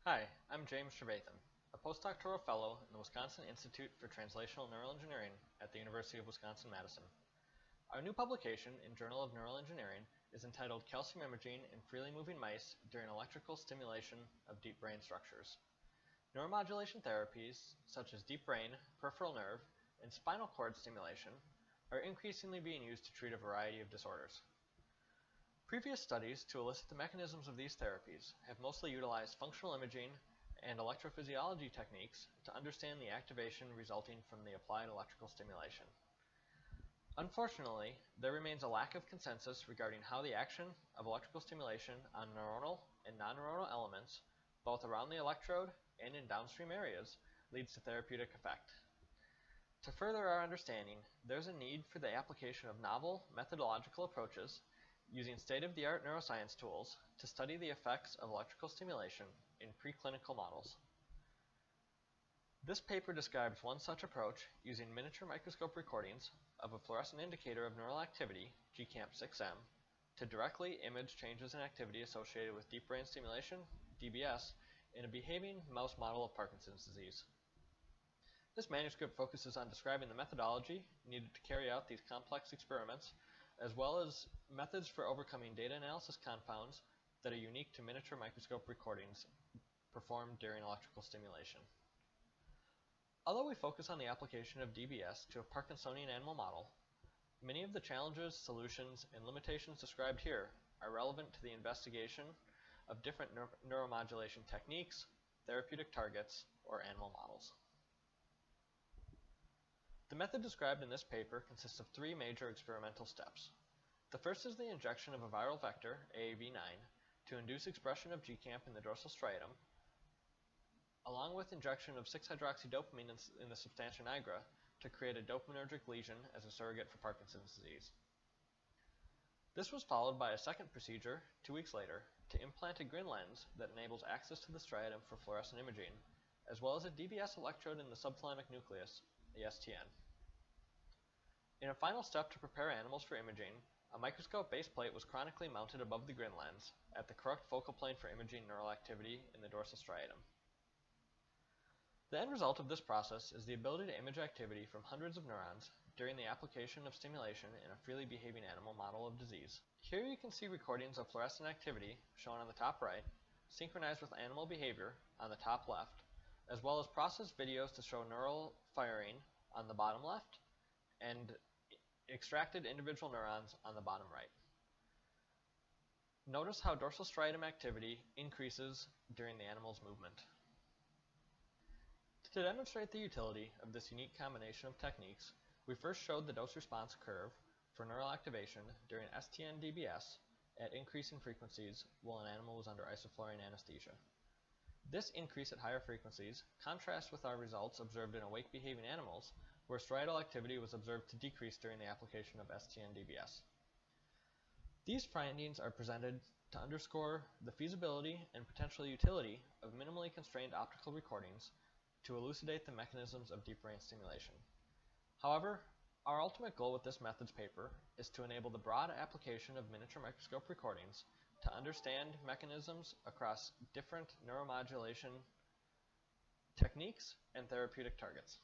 Hi, I'm James Trevathan, a postdoctoral fellow in the Wisconsin Institute for Translational Neural Engineering at the University of Wisconsin-Madison. Our new publication in Journal of Neural Engineering is entitled Calcium Imaging in Freely Moving Mice During Electrical Stimulation of Deep Brain Structures. Neuromodulation therapies, such as deep brain, peripheral nerve, and spinal cord stimulation, are increasingly being used to treat a variety of disorders. Previous studies to elicit the mechanisms of these therapies have mostly utilized functional imaging and electrophysiology techniques to understand the activation resulting from the applied electrical stimulation. Unfortunately, there remains a lack of consensus regarding how the action of electrical stimulation on neuronal and non-neuronal elements, both around the electrode and in downstream areas, leads to therapeutic effect. To further our understanding, there's a need for the application of novel methodological approaches using state-of-the-art neuroscience tools to study the effects of electrical stimulation in preclinical models. This paper describes one such approach using miniature microscope recordings of a fluorescent indicator of neural activity, GCaMP 6M, to directly image changes in activity associated with deep brain stimulation, DBS, in a behaving mouse model of Parkinson's disease. This manuscript focuses on describing the methodology needed to carry out these complex experiments, as well as methods for overcoming data analysis confounds that are unique to miniature microscope recordings performed during electrical stimulation. Although we focus on the application of DBS to a Parkinsonian animal model, many of the challenges, solutions, and limitations described here are relevant to the investigation of different neuromodulation techniques, therapeutic targets, or animal models. The method described in this paper consists of three major experimental steps. The first is the injection of a viral vector, AAV9, to induce expression of GCaMP in the dorsal striatum, along with injection of 6-hydroxydopamine in the substantia nigra to create a dopaminergic lesion as a surrogate for Parkinson's disease. This was followed by a second procedure 2 weeks later to implant a GRIN lens that enables access to the striatum for fluorescent imaging, as well as a DBS electrode in the subthalamic nucleus, the STN. In a final step to prepare animals for imaging, a microscope baseplate was chronically mounted above the GRIN lens at the correct focal plane for imaging neural activity in the dorsal striatum. The end result of this process is the ability to image activity from hundreds of neurons during the application of stimulation in a freely behaving animal model of disease. Here you can see recordings of fluorescent activity, shown on the top right, synchronized with animal behavior on the top left, as well as processed videos to show neural firing on the bottom left and extracted individual neurons on the bottom right. Notice how dorsal striatum activity increases during the animal's movement. To demonstrate the utility of this unique combination of techniques, we first showed the dose-response curve for neural activation during STN DBS at increasing frequencies while an animal was under isoflurane anesthesia. This increase at higher frequencies contrasts with our results observed in awake behaving animals, where striatal activity was observed to decrease during the application of STN DBS. These findings are presented to underscore the feasibility and potential utility of minimally constrained optical recordings to elucidate the mechanisms of deep brain stimulation. However, our ultimate goal with this methods paper is to enable the broad application of miniature microscope recordings to understand mechanisms across different neuromodulation techniques and therapeutic targets.